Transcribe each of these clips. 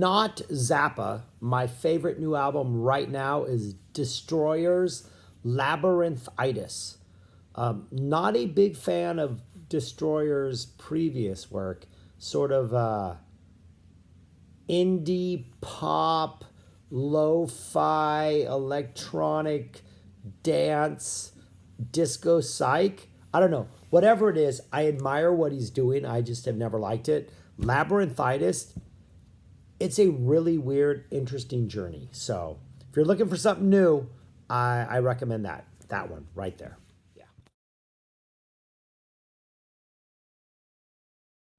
Not Zappa. My favorite new album right now is Destroyer's Labyrinthitis. Not a big fan of Destroyer's previous work. Sort of indie pop, lo-fi, electronic dance, disco psych. I don't know. Whatever it is, I admire what he's doing. I just have never liked it. Labyrinthitis, it's a really weird, interesting journey. So if you're looking for something new, I recommend that one right there. Yeah.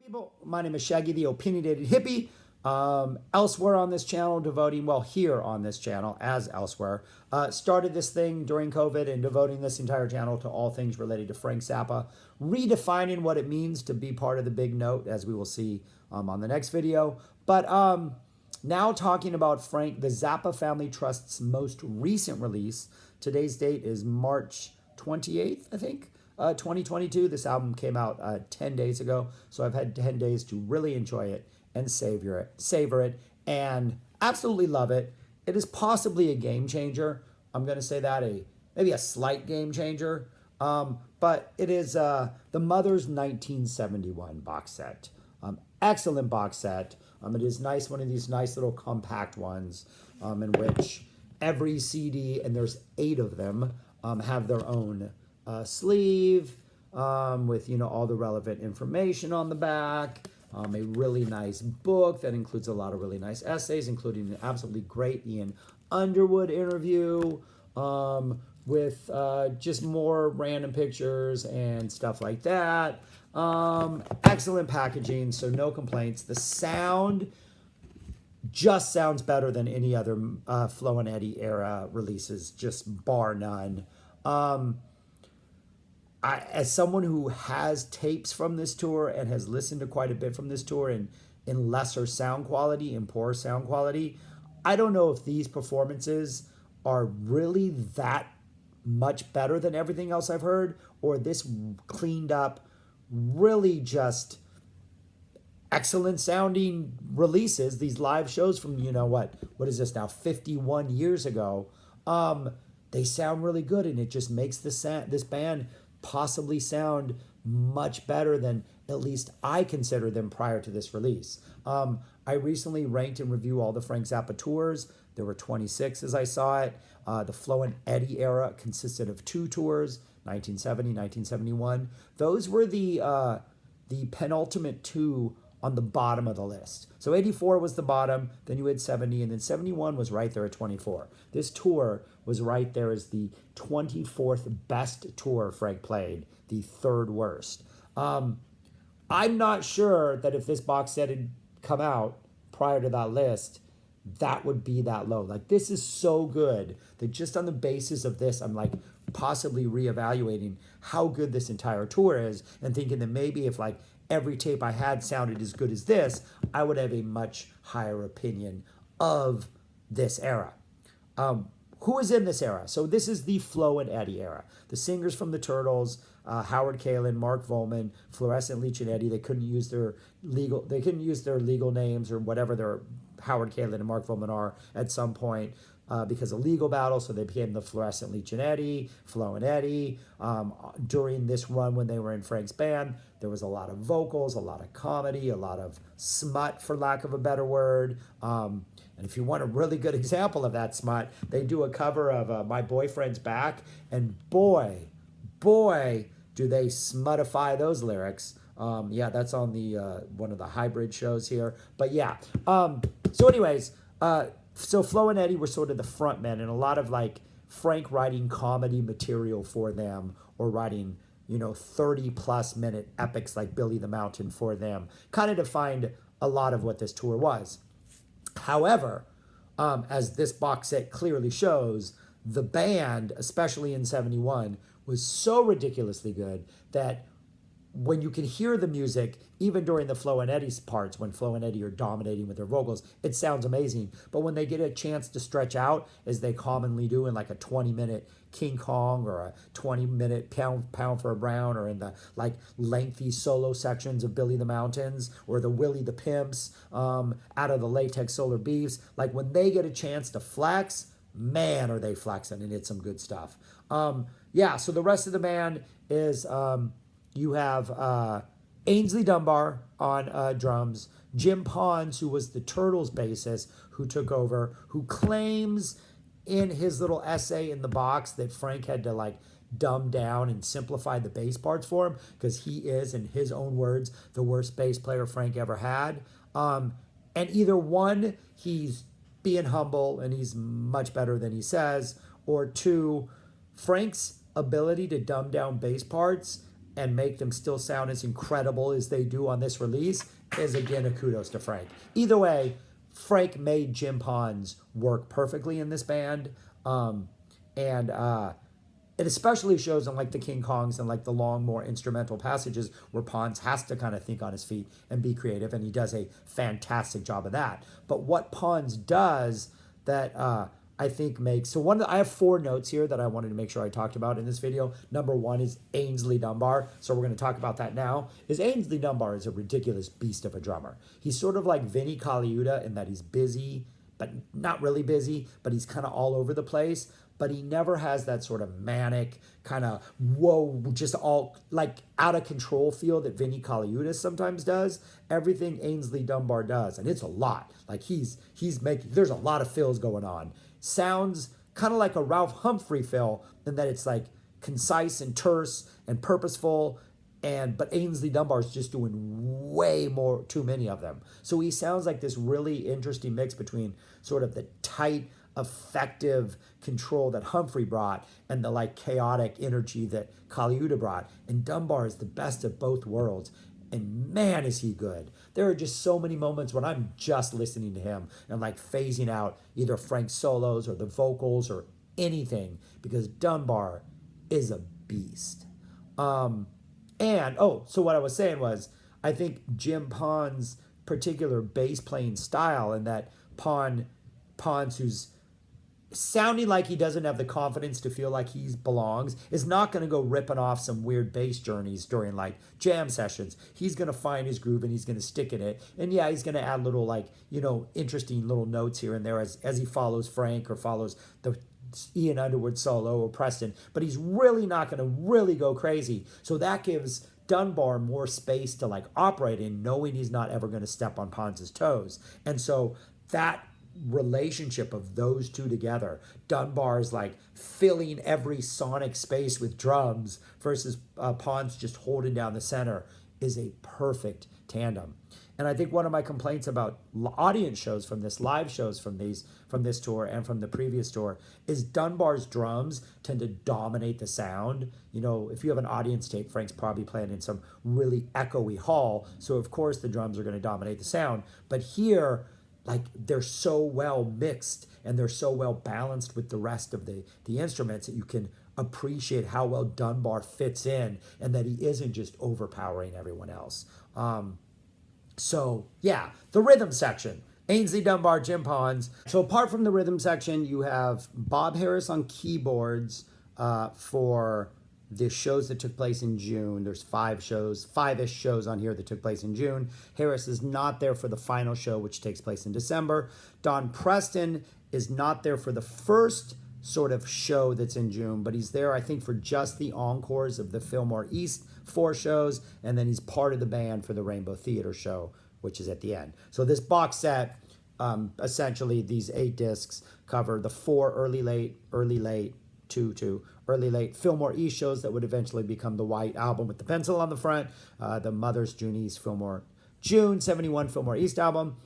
People, my name is Shaggy, the opinionated hippie. Elsewhere on this channel, devoting, well, here on this channel, as elsewhere, started this thing during COVID and devoting this entire channel to all things related to Frank Zappa, redefining what it means to be part of the big note, as we will see on the next video. But now talking about Frank, the Zappa Family Trust's most recent release. Today's date is March 28th, I think, 2022. This album came out 10 days ago, so I've had 10 days to really enjoy it and savor it, and absolutely love it. It is possibly a game changer. I'm going to say that, maybe a slight game changer. But it is the Mothers 1971 box set. Excellent box set. It is nice, one of these nice little compact ones in which every CD, and there's 8 of them, have their own sleeve with, all the relevant information on the back. A really nice book that includes a lot of really nice essays, including an absolutely great Ian Underwood interview with just more random pictures and stuff like that. Excellent packaging, so no complaints. The sound just sounds better than any other Flo and Eddie era releases, just bar none. As someone who has tapes from this tour and has listened to quite a bit from this tour in lesser sound quality and poor sound quality, I don't know if these performances are really that much better than everything else I've heard, or this cleaned up, really just excellent sounding releases, these live shows from, what is this now, 51 years ago. They sound really good, and it just makes this band possibly sound much better than at least I consider them prior to this release. I recently ranked and reviewed all the Frank Zappa tours. There were 26 as I saw it. The Flo and Eddie era consisted of 2 tours, 1970, 1971. Those were the penultimate 2 on the bottom of the list. So 84 was the bottom, then you had 70, and then 71 was right there at 24. This tour was right there as the 24th best tour Frank played, the 3rd worst. I'm not sure that if this box set had come out prior to that list, that would be that low. Like, this is so good that just on the basis of this, I'm like possibly reevaluating how good this entire tour is and thinking that maybe if like every tape I had sounded as good as this, I would have a much higher opinion of this era. Who is in this era? So this is the Flo and Eddie era. The singers from the Turtles, Howard Kalin, Mark Volman, Fluorescent Leach and Eddie, they couldn't use their legal names or whatever their Howard Kalin and Mark Volman are at some point because of legal battles, so they became the Fluorescent Leach and Eddie, Flo and Eddie. During this run when they were in Frank's band, there was a lot of vocals, a lot of comedy, a lot of smut, for lack of a better word. And if you want a really good example of that smut, they do a cover of My Boyfriend's Back, and boy, do they smutify those lyrics. Yeah, that's on the one of the hybrid shows here. But yeah, so anyways, so Flo and Eddie were sort of the front men, and a lot of like Frank writing comedy material for them, or writing 30+ minute epics like Billy the Mountain for them, kind of defined a lot of what this tour was. However, as this box set clearly shows, the band, especially in 71, was so ridiculously good that when you can hear the music, even during the Flo and Eddie's parts, when Flo and Eddie are dominating with their vocals, it sounds amazing. But when they get a chance to stretch out, as they commonly do in like a 20-minute King Kong or a 20-minute Pound for a Brown, or in the like lengthy solo sections of Billy the Mountains or the Willie the Pimps, out of the Latex Solar Beefs, like when they get a chance to flex, man, are they flexing, and it's some good stuff. Yeah, so the rest of the band is you have Ainsley Dunbar on drums, Jim Pons, who was the Turtles bassist, who took over, who claims in his little essay in the box that Frank had to like dumb down and simplify the bass parts for him, because he is, in his own words, the worst bass player Frank ever had. And either one, he's being humble and he's much better than he says, or two, Frank's ability to dumb down bass parts and make them still sound as incredible as they do on this release is, again, a kudos to Frank. Either way, Frank made Jim Pons work perfectly in this band. And it especially shows in like the King Kongs and like the long, more instrumental passages where Pons has to kind of think on his feet and be creative, and he does a fantastic job of that. But what Pons does that I think makes, so I have 4 notes here that I wanted to make sure I talked about in this video. Number 1 is Ainsley Dunbar, so we're going to talk about that now. Ainsley Dunbar is a ridiculous beast of a drummer. He's sort of like Vinnie Colaiuta in that he's busy, but not really busy, but he's kind of all over the place. But he never has that sort of manic kind of, whoa, just all like out of control feel that Vinnie Colaiuta sometimes does. Everything Ainsley Dunbar does, and it's a lot. Like he's making, there's a lot of fills going on. Sounds kind of like a Ralph Humphrey fill in that it's like concise and terse and purposeful. But Ainsley Dunbar is just doing way more, too many of them. So he sounds like this really interesting mix between sort of the tight, effective control that Humphrey brought and the like chaotic energy that Colaiuta brought. And Dunbar is the best of both worlds. And man, is he good. There are just so many moments when I'm just listening to him and like phasing out either Frank's solos or the vocals or anything, because Dunbar is a beast. So what I was saying was, I think Jim Pons' particular bass playing style, and that Pons, who's sounding like he doesn't have the confidence to feel like he belongs, is not going to go ripping off some weird bass journeys during like jam sessions. He's going to find his groove and he's going to stick in it. And yeah, he's going to add little like, interesting little notes here and there as he follows Frank or follows the Ian Underwood solo or Preston, but he's really not going to really go crazy. So that gives Dunbar more space to like operate in, knowing he's not ever going to step on Pons' toes. And so that relationship of those two together, Dunbar's like filling every sonic space with drums versus Pons just holding down the center, is a perfect tandem. And I think one of my complaints about audience shows from this, live shows from this tour and from the previous tour, is Dunbar's drums tend to dominate the sound. If you have an audience tape, Frank's probably playing in some really echoey hall, so of course the drums are going to dominate the sound. But here, like, they're so well mixed and they're so well balanced with the rest of the instruments that you can appreciate how well Dunbar fits in and that he isn't just overpowering everyone else. So yeah, the rhythm section, Ainsley Dunbar, Jim Pons. So apart from the rhythm section, you have Bob Harris on keyboards for the shows that took place in June. There's 5-ish shows on here that took place in June. Harris is not there for the final show, which takes place in December. Don Preston is not there for the first sort of show that's in June, but he's there, I think, for just the encores of the Fillmore East 4 shows, and then he's part of the band for the Rainbow Theater show, which is at the end. So this box set, essentially these 8 discs, cover the 4 early late, 2 early late Fillmore East shows that would eventually become the White Album with the pencil on the front, the Mothers, June East, June 71 Fillmore East album.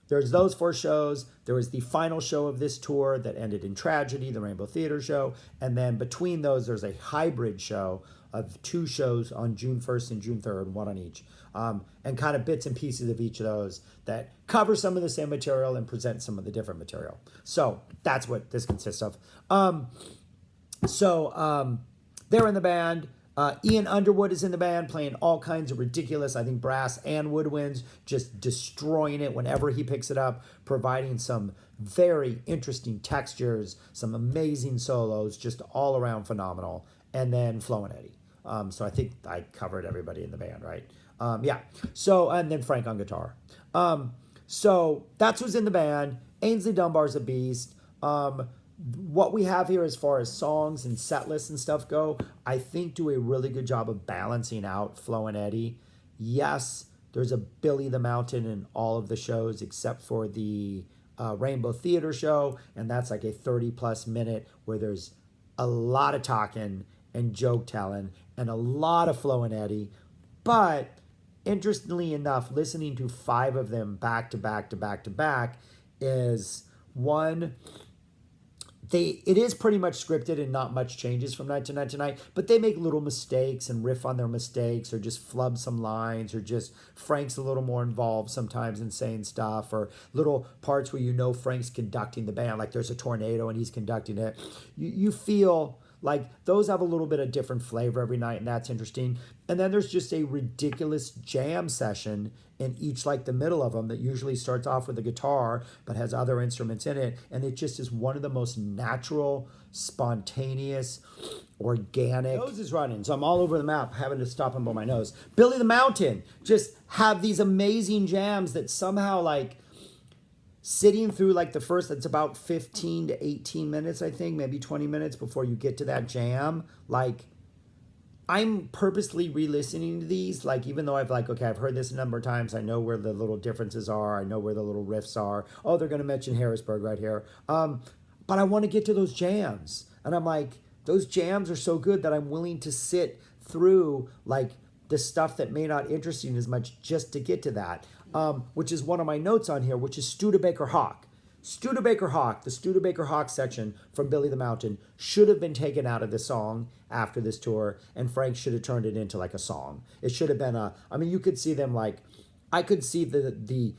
There's those 4 shows. There was the final show of this tour that ended in tragedy, the Rainbow Theater show. And then between those, there's a hybrid show of 2 shows on June 1st and June 3rd, 1 on each. And kind of bits and pieces of each of those that cover some of the same material and present some of the different material. So that's what this consists of. They're in the band. Ian Underwood is in the band playing all kinds of ridiculous, I think, brass and woodwinds, just destroying it whenever he picks it up, providing some very interesting textures, some amazing solos, just all around phenomenal. And then Flo and Eddie. So I think I covered everybody in the band, right? Yeah. So, and then Frank on guitar. So that's who's in the band. Ainsley Dunbar's a beast. What we have here as far as songs and set lists and stuff go, I think do a really good job of balancing out Flo and Eddie. Yes, there's a Billy the Mountain in all of the shows except for the Rainbow Theater show, and that's like a 30-plus minute where there's a lot of talking and joke telling and a lot of Flo and Eddie. But interestingly enough, listening to 5 of them back to back to back to back is one, it is pretty much scripted and not much changes from night to night to night, but they make little mistakes and riff on their mistakes or just flub some lines, or just Frank's a little more involved sometimes in saying stuff, or little parts where you know Frank's conducting the band, like there's a tornado and he's conducting it. You feel like those have a little bit of different flavor every night, and that's interesting. And then there's just a ridiculous jam session in each, like the middle of them, that usually starts off with a guitar but has other instruments in it. And it just is one of the most natural, spontaneous, organic. Nose is running, so I'm all over the map, having to stop and blow my nose. Billy the Mountain just have these amazing jams that somehow, like, sitting through like the first, that's about 15 to 18 minutes, I think, maybe 20 minutes before you get to that jam. Like, I'm purposely re-listening to these, like, even though I've like, okay, I've heard this a number of times, I know where the little differences are, I know where the little riffs are. Oh, they're going to mention Harrisburg right here. But I want to get to those jams. And I'm like, those jams are so good that I'm willing to sit through like the stuff that may not interest you as much just to get to that. Which is one of my notes on here, which is Studebaker Hawk. Studebaker Hawk, the Studebaker Hawk section from Billy the Mountain should have been taken out of the song after this tour, and Frank should have turned it into like a song. It should have been you could see them like, I could see the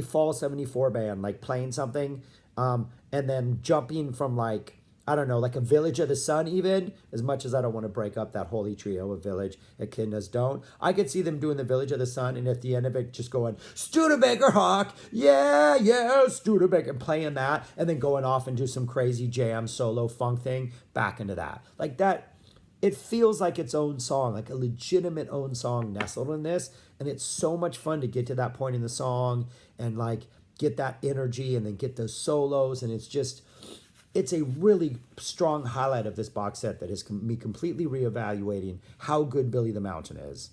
Fall 74 band like playing something, and then jumping from like, I don't know, like a Village of the Sun even, as much as I don't want to break up that holy trio of Village, Echidnas don't. I could see them doing the Village of the Sun, and at the end of it just going, Studebaker Hawk, yeah, yeah, Studebaker, and playing that, and then going off into some crazy jam solo funk thing, back into that. Like that, it feels like its own song, like a legitimate own song nestled in this, and it's so much fun to get to that point in the song and like get that energy and then get those solos, and it's a really strong highlight of this box set that has me completely reevaluating how good Billy the Mountain is.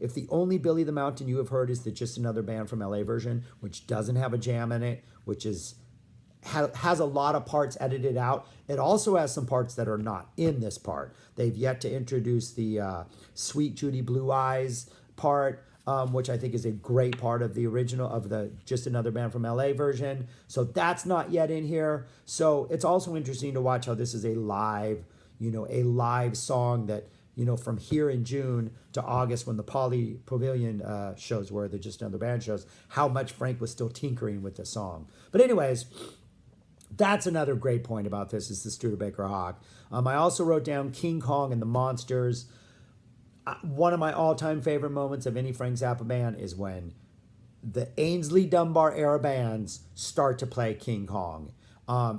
If the only Billy the Mountain you have heard is the Just Another Band from LA version, which doesn't have a jam in it, which has a lot of parts edited out, it also has some parts that are not in this part. They've yet to introduce the Sweet Judy Blue Eyes part, which I think is a great part of the original, of the Just Another Band from LA version. So that's not yet in here. So it's also interesting to watch how this is a live song that, from here in June to August when the Poly Pavilion shows were, the Just Another Band shows, how much Frank was still tinkering with the song. But anyways, that's another great point about this, is the Studebaker Hawk. I also wrote down King Kong and the Monsters. One of my all-time favorite moments of any Frank Zappa band is when the Ainsley Dunbar era bands start to play King Kong.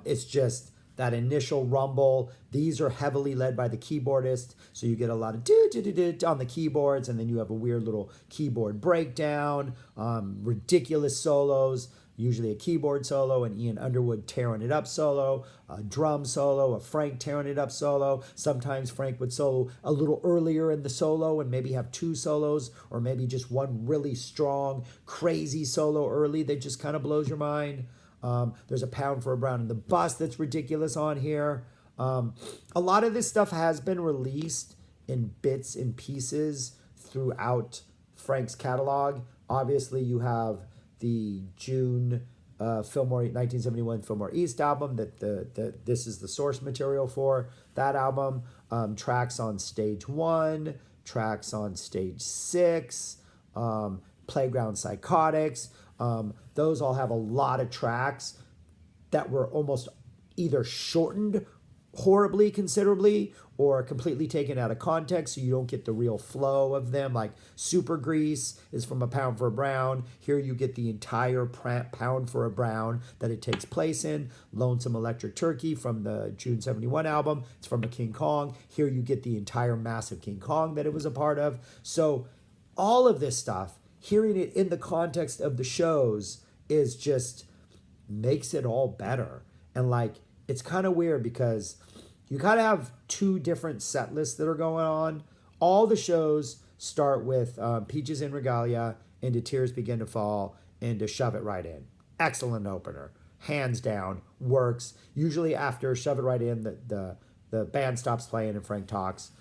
It's just that initial rumble. These are heavily led by the keyboardist, so you get a lot of do-do-do-do on the keyboards, and then you have a weird little keyboard breakdown, ridiculous solos, usually a keyboard solo, and Ian Underwood tearing it up solo, a drum solo, a Frank tearing it up solo. Sometimes Frank would solo a little earlier in the solo and maybe have 2 solos, or maybe just one really strong, crazy solo early that just kind of blows your mind. There's a Pound for a Brown in the Bus that's ridiculous on here. A lot of this stuff has been released in bits and pieces throughout Frank's catalog. Obviously, you have the June Fillmore 1971 Fillmore East album that this is the source material for that album. Tracks on Stage 1, tracks on Stage 6, Playground Psychotics. Those all have a lot of tracks that were almost either shortened horribly considerably or completely taken out of context, so you don't get the real flow of them. Like Super Grease is from A Pound for a Brown. Here you get the entire Pound for a Brown that it takes place in. Lonesome Electric Turkey from the June 71 album, it's from a King Kong. Here you get the entire massive King Kong that it was a part of. So all of this stuff, hearing it in the context of the shows is just makes it all better. And like, it's kind of weird because you kind of have two different set lists that are going on. All the shows start with Peaches and Regalia, into Tears Begin to Fall, into Shove It Right In. Excellent opener. Hands down. Works. Usually after Shove It Right In, the band stops playing and Frank talks.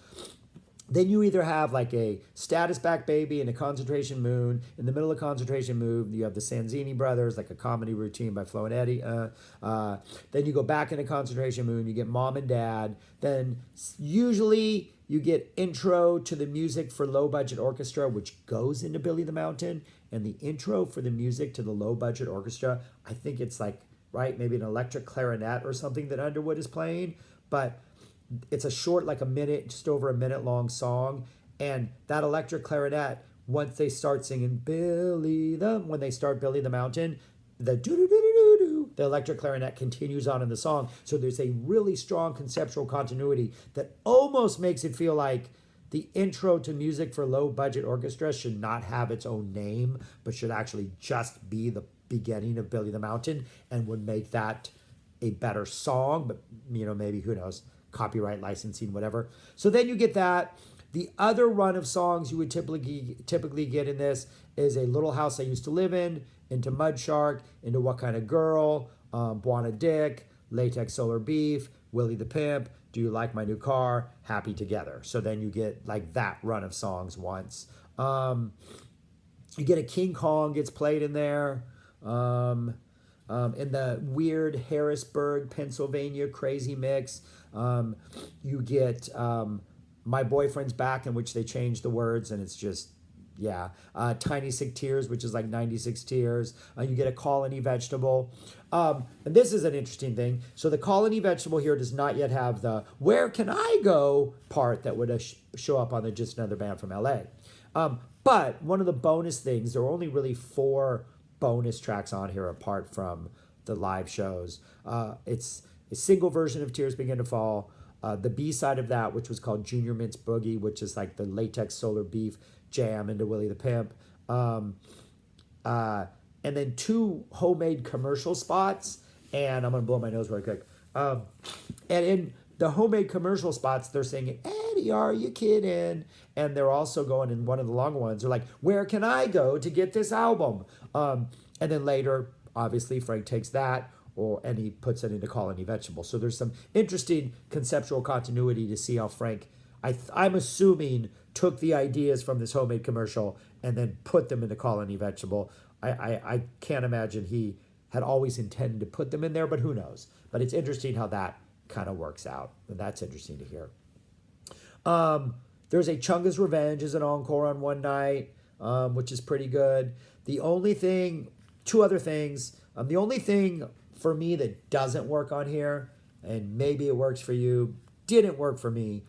Then you either have like a Status Back Baby and a Concentration Moon. In the middle of Concentration Moon, you have the Sanzini Brothers, like a comedy routine by Flo and Eddie. Then you go back into Concentration Moon, you get Mom and Dad. Then usually you get intro to the music for Low Budget Orchestra, which goes into Billy the Mountain. And the intro for the music to the Low Budget Orchestra, I think it's like, right, maybe an electric clarinet or something that Underwood is playing. But it's a short, like a minute, just over a minute long song. And that electric clarinet, once they start singing when they start Billy the Mountain, the do-do-do-do-do-do, the electric clarinet continues on in the song. So there's a really strong conceptual continuity that almost makes it feel like the intro to music for Low Budget Orchestra should not have its own name, but should actually just be the beginning of Billy the Mountain, and would make that a better song. But, maybe, who knows, copyright licensing, whatever. So then you get that. The other run of songs you would typically get in this is A Little House I Used to Live In, into Mud Shark, into What Kind of Girl, Buona Dick, Latex Solar Beef, Willie the Pimp, Do You Like My New Car, Happy Together. So then you get like that run of songs once. You get a King Kong gets played in there. In the weird Harrisburg, Pennsylvania crazy mix. You get My Boyfriend's Back, in which they change the words, and it's just, yeah. Tiny Sick Tears, which is like 96 Tears. You get a Colony Vegetable. And this is an interesting thing. So the Colony Vegetable here does not yet have the Where Can I Go part that would show up on the Just Another Band from LA. But one of the bonus things, there are only really 4 bonus tracks on here apart from the live shows. It's a single version of Tears Begin to Fall. The B-side of that, which was called Junior Mints Boogie, which is like the Latex Solar Beef jam into Willie the Pimp. And then 2 homemade commercial spots. And I'm going to blow my nose real quick. And in the homemade commercial spots, they're singing, Eddie, are you kidding? And they're also going in one of the long ones. They're like, where can I go to get this album? And then later, obviously, Frank takes that and he puts it into Colony Vegetable. So there's some interesting conceptual continuity to see how Frank, I'm assuming, took the ideas from this homemade commercial and then put them into Colony Vegetable. I can't imagine he had always intended to put them in there, but who knows? But it's interesting how that kind of works out. And that's interesting to hear. There's a Chunga's Revenge as an encore on one night, which is pretty good. The only thing, 2 other things. The only thing for me that doesn't work on here, and maybe it works for you, didn't work for me,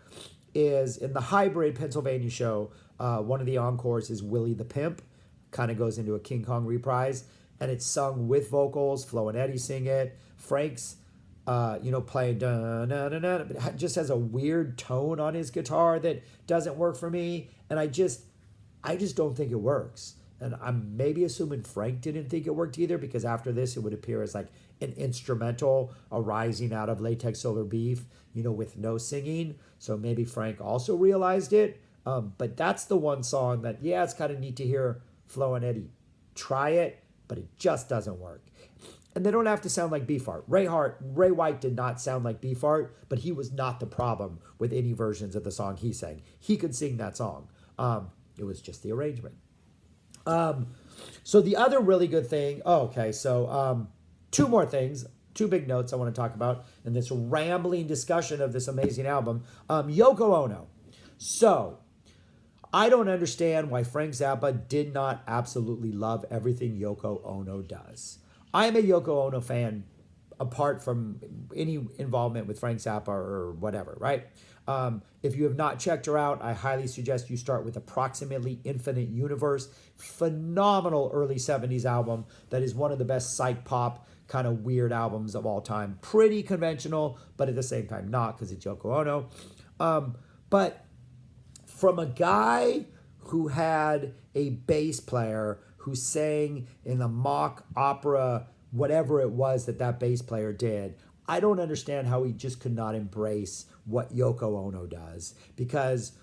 is in the Hybrid Pennsylvania show, one of the encores is Willie the Pimp. Kind of goes into a King Kong reprise, and it's sung with vocals. Flo and Eddie sing it. Frank's playing da-na-na-na, but it just has a weird tone on his guitar that doesn't work for me, and I just don't think it works. And I'm maybe assuming Frank didn't think it worked either, because after this it would appear as like an instrumental arising out of Latex Solar Beef, with no singing. So maybe Frank also realized it. But that's the one song that, yeah, it's kind of neat to hear Flo and Eddie try it, but it just doesn't work. And they don't have to sound like Beefheart. Ray White did not sound like Beefheart, but he was not the problem with any versions of the song he sang. He could sing that song. It was just the arrangement. So the other really good thing, 2 more things, 2 big notes I want to talk about in this rambling discussion of this amazing album. Yoko Ono. So I don't understand why Frank Zappa did not absolutely love everything Yoko Ono does. I am a Yoko Ono fan apart from any involvement with Frank Zappa or whatever, right? If you have not checked her out, I highly suggest you start with Approximately Infinite Universe. Phenomenal early 70s album that is one of the best psych pop kind of weird albums of all time. Pretty conventional, but at the same time not, because it's Yoko Ono. But from a guy who had a bass player who sang in the mock opera, whatever it was that bass player did, I don't understand how he just could not embrace what Yoko Ono does. Because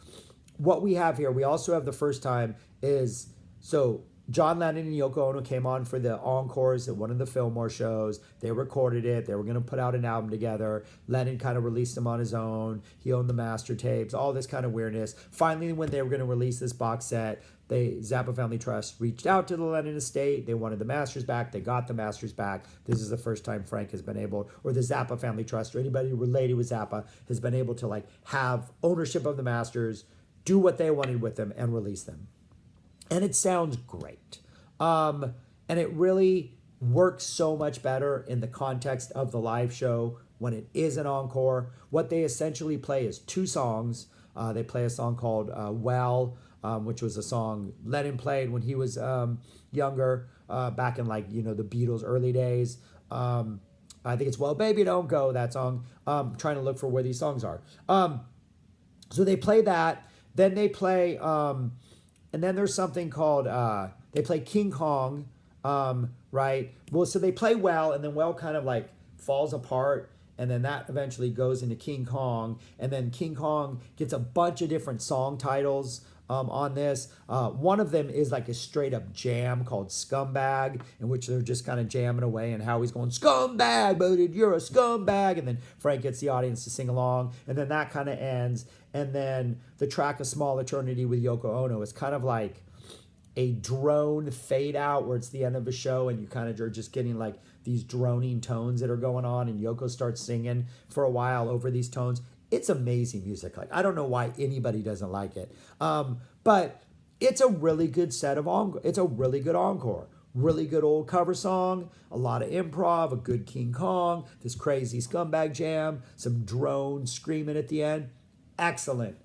what we have here, we also have the first time is, so John Lennon and Yoko Ono came on for the encores at one of the Fillmore shows. They recorded it. They were going to put out an album together. Lennon kind of released them on his own. He owned the master tapes, all this kind of weirdness. Finally, when they were going to release this box set, Zappa Family Trust reached out to the Lennon estate. They wanted the masters back. They got the masters back. This is the first time Frank has been able, or the Zappa Family Trust, or anybody related with Zappa has been able to like have ownership of the masters, do what they wanted with them, and release them. And it sounds great. And it really works so much better in the context of the live show when it is an encore. What they essentially play is two songs. They play a song called Well, which was a song Lennon played when he was younger, back in like, the Beatles' early days. I think it's Well, Baby, Don't Go, that song. Trying to look for where these songs are. So they play that. Then they play... and then there's something called, they play King Kong, right? Well, so they play Well, and then Well kind of like falls apart, and then that eventually goes into King Kong, and then King Kong gets a bunch of different song titles on this. One of them is like a straight up jam called Scumbag, in which they're just kind of jamming away, and Howie's going, "Scumbag, but you're a scumbag," and then Frank gets the audience to sing along, and then that kind of ends. And then the track A Small Eternity with Yoko Ono is kind of like a drone fade out where it's the end of a show and you kind of are just getting like these droning tones that are going on, and Yoko starts singing for a while over these tones. It's amazing music. Like, I don't know why anybody doesn't like it. But it's a really good set of encore. It's a really good encore. Really good old cover song, a lot of improv, a good King Kong, this crazy scumbag jam, some drone screaming at the end. Excellent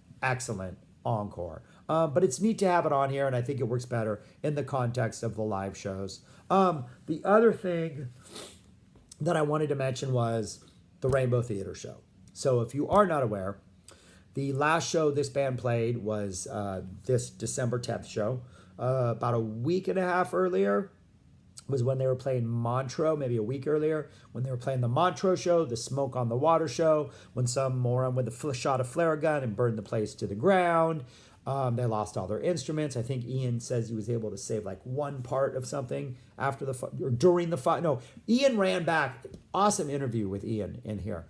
encore. But it's neat to have it on here, and I think it works better in the context of the live shows. The other thing that I wanted to mention was the Rainbow Theater show. So if you are not aware, the last show this band played was this December 10th show. About a week and a half earlier was when they were playing Montreux, maybe a week earlier, when they were playing the Montreux show, the Smoke on the Water show, when some moron with a shot a flare gun and burned the place to the ground. They lost all their instruments. I think Ian says he was able to save like one part of something after or during the fight. No, Ian ran back. Awesome interview with Ian in here.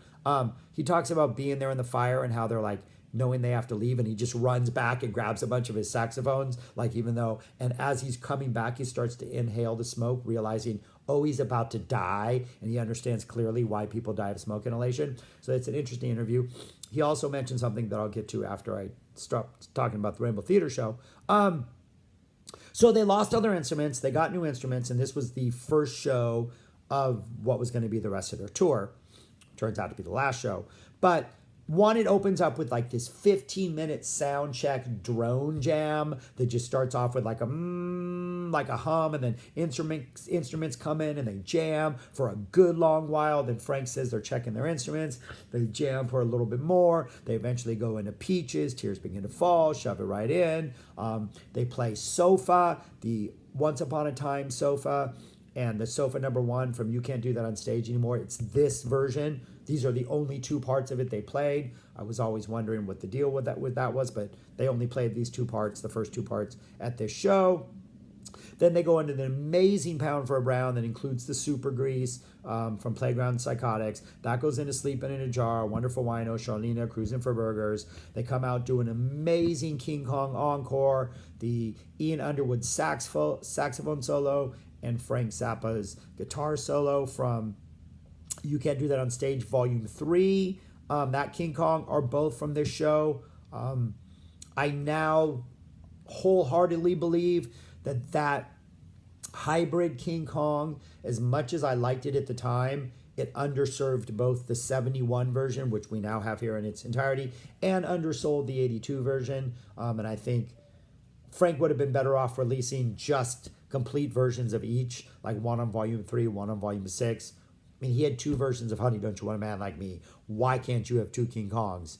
He talks about being there in the fire and how they're like, knowing they have to leave, and he just runs back and grabs a bunch of his saxophones, like even though, and as he's coming back, he starts to inhale the smoke, realizing, oh, he's about to die, and he understands clearly why people die of smoke inhalation. So it's an interesting interview. He also mentioned something that I'll get to after I stop talking about the Rainbow Theater show. So they lost all their instruments, they got new instruments, and this was the first show of what was going to be the rest of their tour. Turns out to be the last show. But one, it opens up with like this 15-minute sound check drone jam that just starts off with like a hum, and then instruments come in and they jam for a good long while. Then Frank says they're checking their instruments. They jam for a little bit more. They eventually go into Peaches, Tears Begin to Fall, shove it right in. They play Sofa, the Once Upon a Time Sofa, and the Sofa #1 from You Can't Do That on Stage Anymore. It's this version. These are the only two parts of it they played. I was always wondering what the deal with that was, but they only played these two parts, the first two parts, at this show. Then they go into the amazing Pound for a Brown that includes the Super Grease from Playground Psychotics. That goes into Sleeping in a Jar, Wonderful Wino, Charlena, Cruising for Burgers. They come out doing an amazing King Kong encore, the Ian Underwood saxophone solo, and Frank Zappa's guitar solo from You Can't Do That on Stage Volume 3. That King Kong are both from this show. I now wholeheartedly believe that hybrid King Kong, as much as I liked it at the time, it underserved both the 71 version, which we now have here in its entirety, and undersold the 82 version. And I think Frank would have been better off releasing just complete versions of each, like one on volume 3, one on volume 6. I mean, he had 2 versions of Honey, Don't You Want a Man Like Me? Why can't you have 2 King Kongs?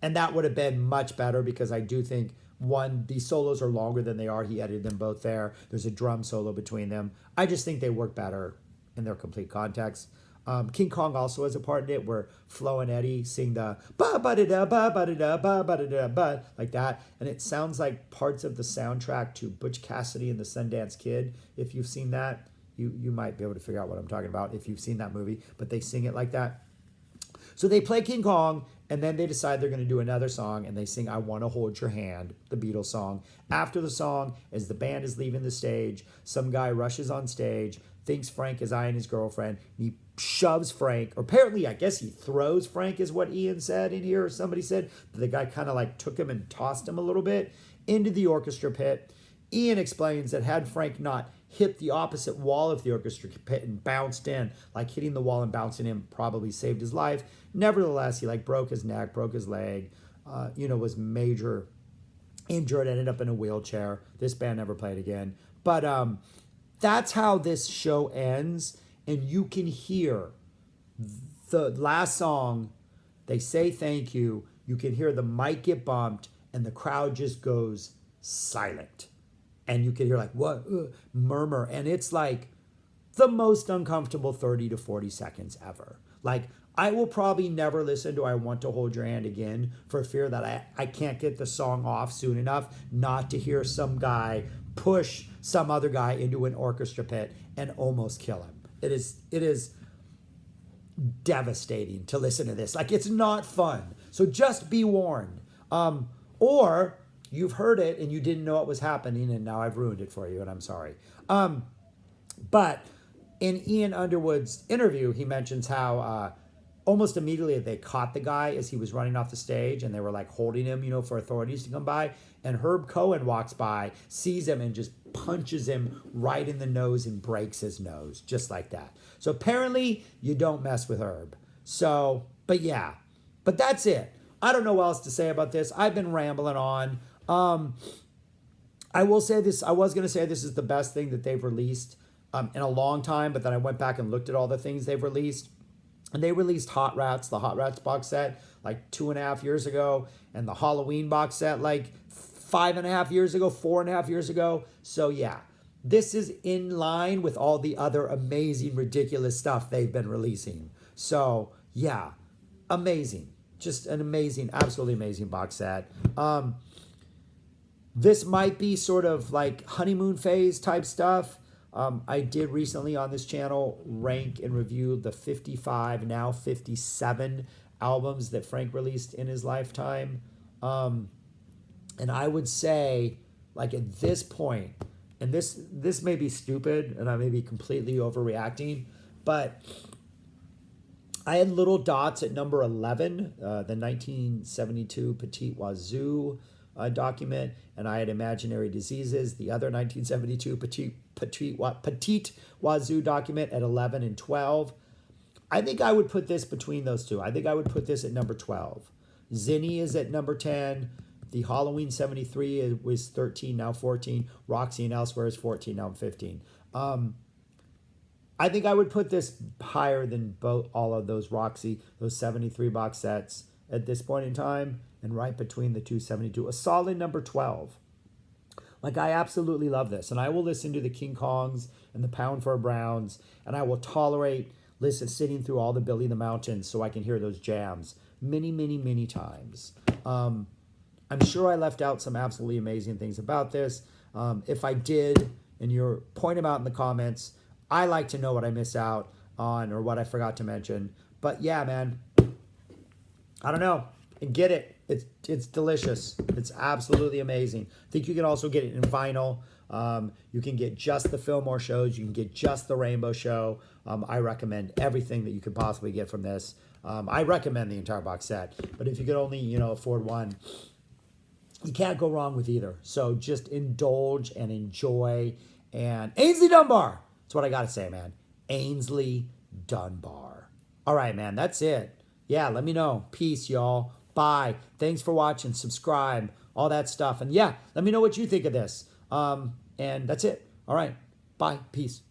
And that would have been much better, because I do think, one, these solos are longer than they are. He edited them both there. There's a drum solo between them. I just think they work better in their complete context. King Kong also has a part in it where Flo and Eddie sing the ba ba da da ba ba da da ba ba da da ba, like that, and it sounds like parts of the soundtrack to Butch Cassidy and the Sundance Kid. If you've seen that, you might be able to figure out what I'm talking about if you've seen that movie. But they sing it like that. So they play King Kong, and then they decide they're going to do another song, and they sing I Want to Hold Your Hand, the Beatles song. After the song, as the band is leaving the stage, some guy rushes on stage, thinks Frank is eyeing his girlfriend, and he shoves Frank, or apparently, I guess he throws Frank, is what Ian said in here, or somebody said. The guy kind of like took him and tossed him a little bit into the orchestra pit. Ian explains that had Frank not hit the opposite wall of the orchestra pit and bounced in, like hitting the wall and bouncing in probably saved his life. Nevertheless, he like broke his neck, broke his leg, was major injured, ended up in a wheelchair. This band never played again. But that's how this show ends. And you can hear the last song, they say thank you. You can hear the mic get bumped and the crowd just goes silent. And you can hear like, what? Murmur. And it's like the most uncomfortable 30 to 40 seconds ever. Like, I will probably never listen to I Want to Hold Your Hand again for fear that I can't get the song off soon enough not to hear some guy push some other guy into an orchestra pit and almost kill him. It is devastating to listen to this. Like, it's not fun. So just be warned. Or you've heard it and you didn't know it was happening, and now I've ruined it for you, and I'm sorry. But in Ian Underwood's interview, he mentions how almost immediately they caught the guy as he was running off the stage, and they were like holding him, for authorities to come by. And Herb Cohen walks by, sees him, and just punches him right in the nose and breaks his nose, just like that. So apparently you don't mess with Herb. So, but yeah, but that's it. I don't know what else to say about this. I've been rambling on. I will say this. I was going to say this is the best thing that they've released in a long time, but then I went back and looked at all the things they've released. And they released Hot Rats, the Hot Rats box set, like 2.5 years ago, and the Halloween box set like 5.5 years ago, 4.5 years ago. So yeah, this is in line with all the other amazing, ridiculous stuff they've been releasing. So yeah, amazing. Just an amazing, absolutely amazing box set. This might be sort of like honeymoon phase type stuff. I did recently on this channel rank and review the 55, now 57 albums that Frank released in his lifetime. And I would say, like at this point, and this may be stupid and I may be completely overreacting, but I had little dots at number 11, the 1972 Petite Wazoo document, and I had Imaginary Diseases, the other 1972 Petite Wazoo document at 11 and 12. I think I would put this between those two. I think I would put this at number 12. Zinni is at number 10. The Halloween 73 was 13, now 14. Roxy and Elsewhere is 14, now 15. I think I would put this higher than all of those Roxy, those 73 box sets at this point in time, and right between the 272. A solid number 12. Like, I absolutely love this, and I will listen to the King Kongs and the Pound for Browns, and I will tolerate sitting through all the Billy the Mountains so I can hear those jams many, many, many times. I'm sure I left out some absolutely amazing things about this. If I did, and you're point them out in the comments, I like to know what I missed out on or what I forgot to mention. But yeah, man, I don't know. Get it. It's delicious. It's absolutely amazing. I think you can also get it in vinyl. You can get just the Fillmore shows. You can get just the Rainbow Show. I recommend everything that you could possibly get from this. I recommend the entire box set. But if you could only, afford one, you can't go wrong with either. So just indulge and enjoy. And Ainsley Dunbar. That's what I got to say, man. Ainsley Dunbar. All right, man, that's it. Yeah, let me know. Peace, y'all. Bye. Thanks for watching. Subscribe, all that stuff. And yeah, let me know what you think of this. And that's it. All right. Bye. Peace.